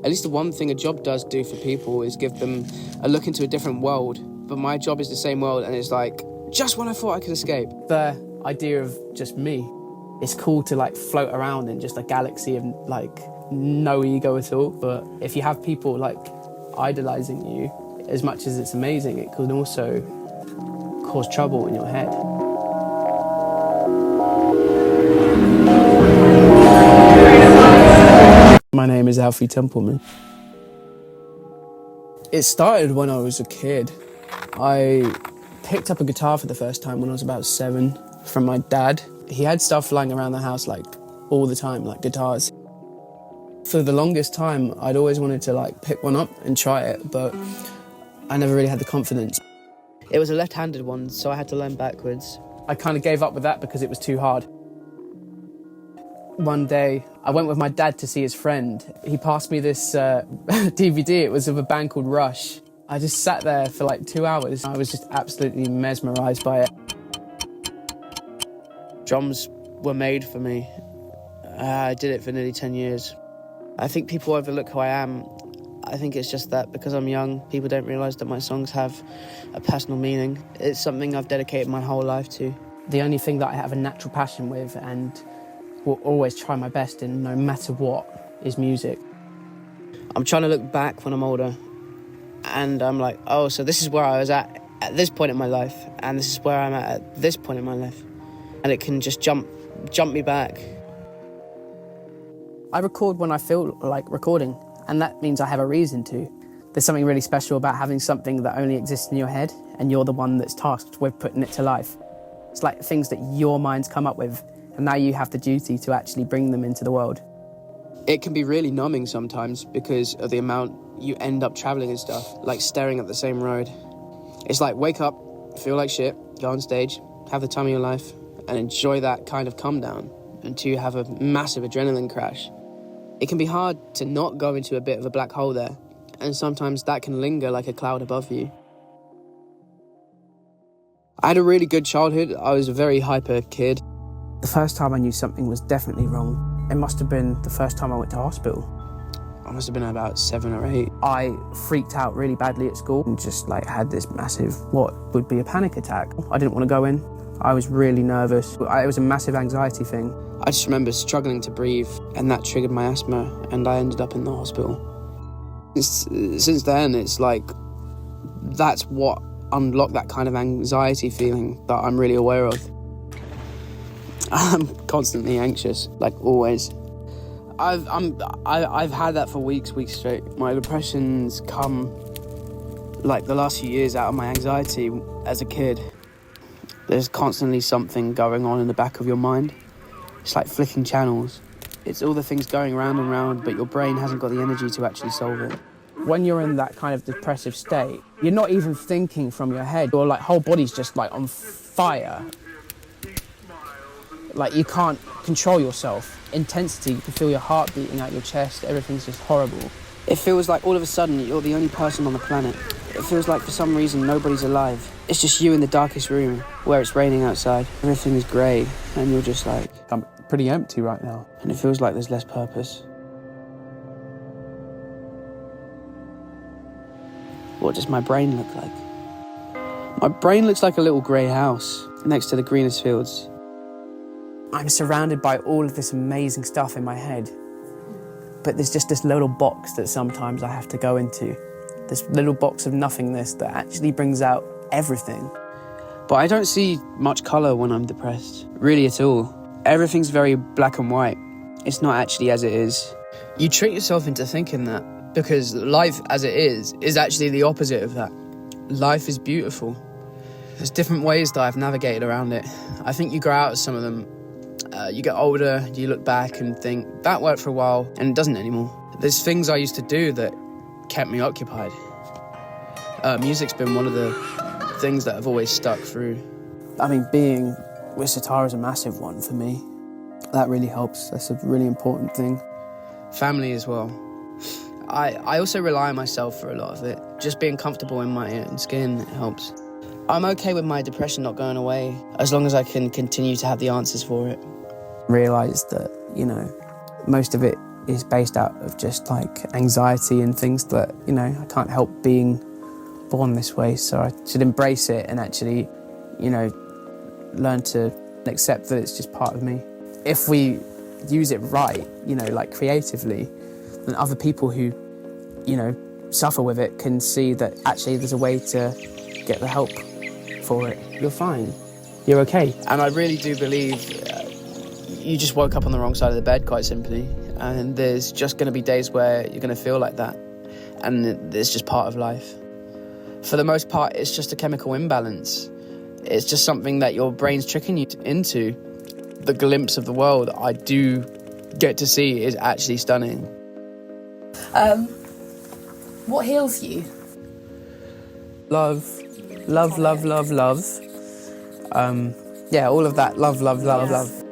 At least the one thing a job does do for people is give them a look into a different world. But my job is the same world, and it's like, just when I thought I could escape. The idea of just me, it's cool to like float around in just a galaxy of like no ego at all. But if you have people like idolizing you, as much as it's amazing, it can also cause trouble in your head. My name is Alfie Templeman. It started when I was a kid. I picked up a guitar for the first time when I was about 7 from my dad. He had stuff lying around the house like all the time, like guitars. For the longest time, I'd always wanted to like pick one up and try it, but I never really had the confidence. It was a left-handed one, so I had to learn backwards. I kind of gave up with that because it was too hard. One day, I went with my dad to see his friend. He passed me this DVD. It was of a band called Rush. I just sat there for like 2 hours. I was just absolutely mesmerised by it. Drums were made for me. I did it for nearly 10 years. I think people overlook who I am. I think it's just that because I'm young, people don't realise that my songs have a personal meaning. It's something I've dedicated my whole life to. The only thing that I have a natural passion with and will always try my best in, no matter what, is music. I'm trying to look back when I'm older, and I'm like, oh, so this is where I was at this point in my life, and this is where I'm at this point in my life. And it can just jump me back. I record when I feel like recording, and that means I have a reason to. There's something really special about having something that only exists in your head, and you're the one that's tasked with putting it to life. It's like things that your mind's come up with, and now you have the duty to actually bring them into the world. It can be really numbing sometimes because of the amount you end up travelling and stuff, like staring at the same road. It's like, wake up, feel like shit, go on stage, have the time of your life, and enjoy that kind of come down until you have a massive adrenaline crash. It can be hard to not go into a bit of a black hole there, and sometimes that can linger like a cloud above you. I had a really good childhood. I was a very hyper kid. The first time I knew something was definitely wrong, it must have been the first time I went to hospital. I must have been about 7 or 8. I freaked out really badly at school and just like had this massive, what would be a panic attack. I didn't want to go in. I was really nervous. It was a massive anxiety thing. I just remember struggling to breathe, and that triggered my asthma, and I ended up in the hospital. Since then, it's like, that's what unlocked that kind of anxiety feeling that I'm really aware of. I'm constantly anxious, like always. I've had that for weeks straight. My depressions come, like the last few years, out of my anxiety as a kid. There's constantly something going on in the back of your mind. It's like flicking channels. It's all the things going round and round, but your brain hasn't got the energy to actually solve it. When you're in that kind of depressive state, you're not even thinking from your head. Your like whole body's just like on fire. Like you can't control yourself. Intensity, you can feel your heart beating out your chest. Everything's just horrible. It feels like all of a sudden you're the only person on the planet. It feels like for some reason nobody's alive. It's just you in the darkest room where it's raining outside. Everything is grey and you're just like... I'm pretty empty right now. And it feels like there's less purpose. What does my brain look like? My brain looks like a little grey house next to the greenest fields. I'm surrounded by all of this amazing stuff in my head, but there's just this little box that sometimes I have to go into. This little box of nothingness that actually brings out everything. But I don't see much colour when I'm depressed, really at all. Everything's very black and white. It's not actually as it is. You trick yourself into thinking that, because life as it is actually the opposite of that. Life is beautiful. There's different ways that I've navigated around it. I think you grow out of some of them. You get older, you look back and think, that worked for a while, and it doesn't anymore. There's things I used to do that kept me occupied. Music's been one of the things that have always stuck through. I mean, being with Sitara is a massive one for me. That really helps. That's a really important thing. Family as well. I also rely on myself for a lot of it. Just being comfortable in my own skin helps. I'm okay with my depression not going away, as long as I can continue to have the answers for it. Realised that, most of it is based out of just like anxiety and things that, you know, I can't help being born this way, so I should embrace it and actually, you know, learn to accept that it's just part of me. If we use it right, you know, like creatively, then other people who, you know, suffer with it can see that actually there's a way to get the help for it. You're fine. You're okay. And I really do believe you just woke up on the wrong side of the bed, quite simply. And there's just going to be days where you're going to feel like that. And it's just part of life. For the most part, it's just a chemical imbalance. It's just something that your brain's tricking you into. The glimpse of the world I do get to see is actually stunning. What heals you? Love. Love, love, love, love. Yeah, all of that. Love, love, love, love.